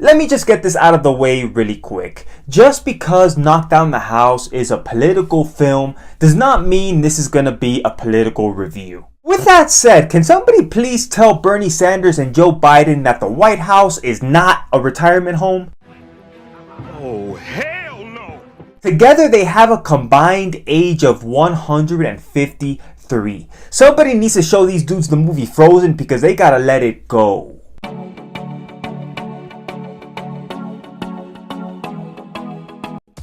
Let me just get this out of the way really quick. Just because Knock Down the House is a political film does not mean this is gonna be a political review. With that said, can somebody please tell Bernie Sanders and Joe Biden that the White House is not a retirement home? Oh, hell no! Together they have a combined age of 153. Somebody needs to show these dudes the movie Frozen because they gotta let it go.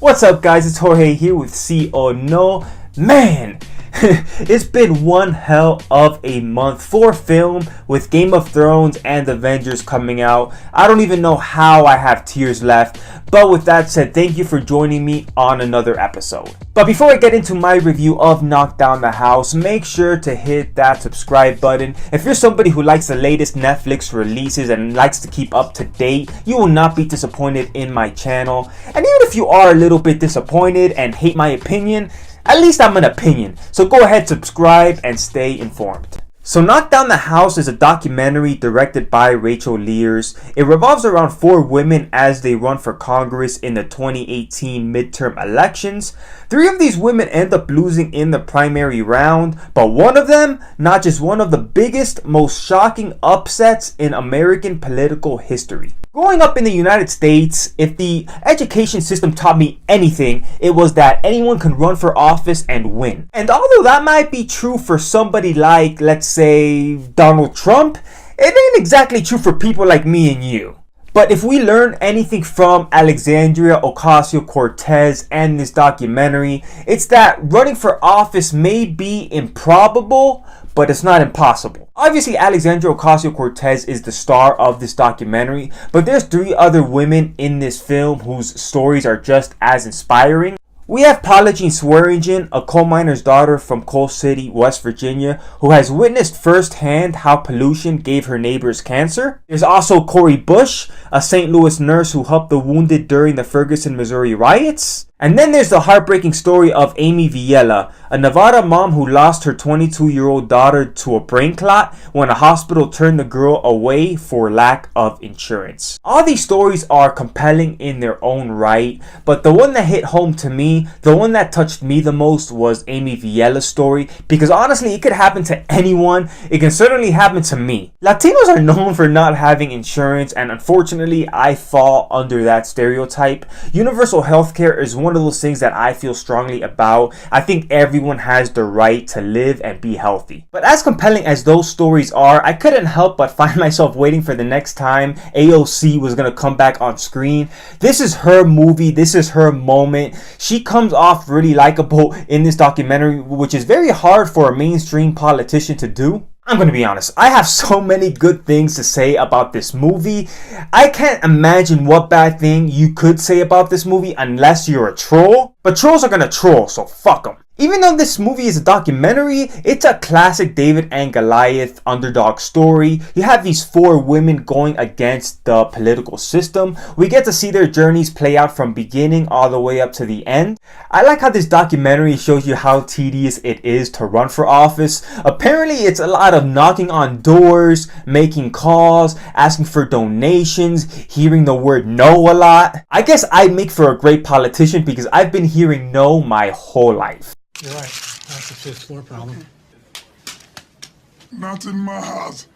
What's up guys, it's Jorge here with See or No. Man, it's been one hell of a month for film with Game of Thrones and Avengers coming out. I don't even know how I have tears left. But with that said, thank you for joining me on another episode. But before I get into my review of Knock Down the House, make sure to hit that subscribe button. If you're somebody who likes the latest Netflix releases and likes to keep up to date, you will not be disappointed in my channel. And even if you are a little bit disappointed and hate my opinion, at least I'm an opinion. So go ahead, subscribe, and stay informed. So Knock Down the House is a documentary directed by Rachel Lears. It revolves around 4 women as they run for Congress in the 2018 midterm elections. 3 of these women end up losing in the primary round, but one of them, not just one of the biggest, most shocking upsets in American political history. Growing up in the United States, if the education system taught me anything, it was that anyone can run for office and win. And although that might be true for somebody like, let's say, Donald Trump, it ain't exactly true for people like me and you. But if we learn anything from Alexandria Ocasio-Cortez and this documentary, it's that running for office may be improbable, but it's not impossible. Obviously, Alexandria Ocasio-Cortez is the star of this documentary, but there's 3 other women in this film whose stories are just as inspiring. We have Paula Jean Swearengin, a coal miner's daughter from Coal City, West Virginia, who has witnessed firsthand how pollution gave her neighbors cancer. There's also Cori Bush, a St. Louis nurse who helped the wounded during the Ferguson, Missouri riots. And then there's the heartbreaking story of Amy Vilela, a Nevada mom who lost her 22-year-old daughter to a brain clot when a hospital turned the girl away for lack of insurance. All these stories are compelling in their own right, but the one that hit home to me, the one that touched me the most was Amy Vilela's story, because honestly, it could happen to anyone. It can certainly happen to me. Latinos are known for not having insurance, and unfortunately, I fall under that stereotype. Universal healthcare is one of those things that I feel strongly about. I think everyone has the right to live and be healthy. But as compelling as those stories are, I couldn't help but find myself waiting for the next time AOC was gonna come back on screen. This is her movie. This is her moment. She comes off really likable in this documentary, which is very hard for a mainstream politician to do. I'm gonna be honest, I have so many good things to say about this movie. I can't imagine what bad thing you could say about this movie unless you're a troll. But trolls are gonna troll, so fuck them. Even though this movie is a documentary, it's a classic David and Goliath underdog story. You have these 4 women going against the political system. We get to see their journeys play out from beginning all the way up to the end. I like how this documentary shows you how tedious it is to run for office. Apparently, it's a lot of knocking on doors, making calls, asking for donations, hearing the word no a lot. I guess I'd make for a great politician because I've been hearing no my whole life. You're right. That's a 5th floor problem. Not in my house.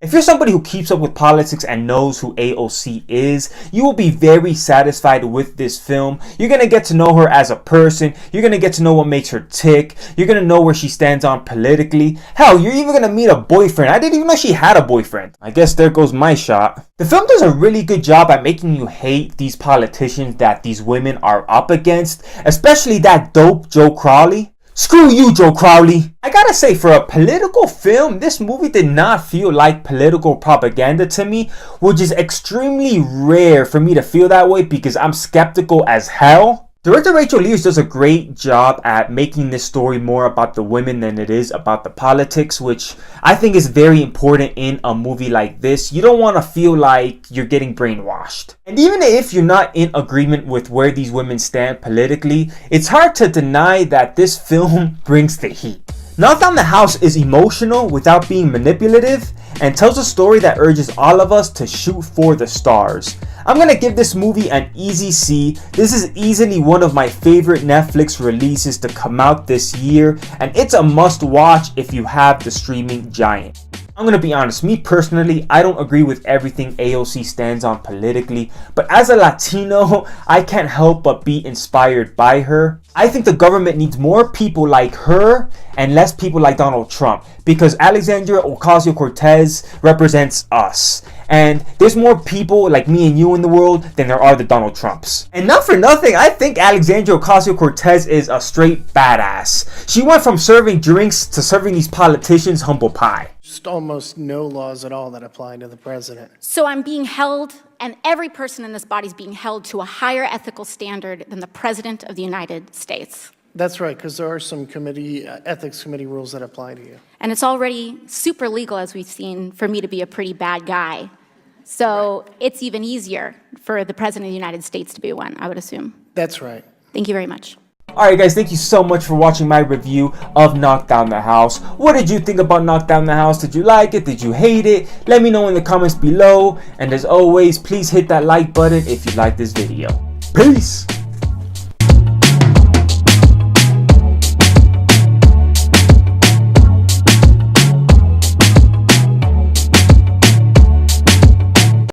If you're somebody who keeps up with politics and knows who AOC is, you will be very satisfied with this film. You're going to get to know her as a person. You're going to get to know what makes her tick. You're going to know where she stands on politically. Hell, you're even going to meet a boyfriend. I didn't even know she had a boyfriend. I guess there goes my shot. The film does a really good job at making you hate these politicians that these women are up against, especially that dope Joe Crowley. Screw you, Joe Crowley. I gotta say, for a political film, this movie did not feel like political propaganda to me, which is extremely rare for me to feel that way because I'm skeptical as hell. Director Rachel Lears does a great job at making this story more about the women than it is about the politics, which I think is very important in a movie like this. You don't want to feel like you're getting brainwashed. And even if you're not in agreement with where these women stand politically, it's hard to deny that this film brings the heat. Knock Down the House is emotional without being manipulative, and tells a story that urges all of us to shoot for the stars. I'm gonna give this movie an easy C. This is easily one of my favorite Netflix releases to come out this year, and it's a must watch if you have the streaming giant. I'm gonna be honest, me personally, I don't agree with everything AOC stands on politically, but as a Latino, I can't help but be inspired by her. I think the government needs more people like her and less people like Donald Trump, because Alexandria Ocasio-Cortez represents us. And there's more people like me and you in the world than there are the Donald Trumps. And not for nothing, I think Alexandria Ocasio-Cortez is a straight badass. She went from serving drinks to serving these politicians humble pie. Just almost no laws at all that apply to the president. So I'm being held, and every person in this body is being held to a higher ethical standard than the President of the United States. That's right, because there are some ethics committee rules that apply to you. And it's already super legal, as we've seen, for me to be a pretty bad guy. So it's even easier for the President of the United States to be one, I would assume. That's right. Thank you very much. Alright guys, thank you so much for watching my review of Knock Down the House. What did you think about Knock Down the House? Did you like it? Did you hate it? Let me know in the comments below. And as always, please hit that like button if you like this video. Peace!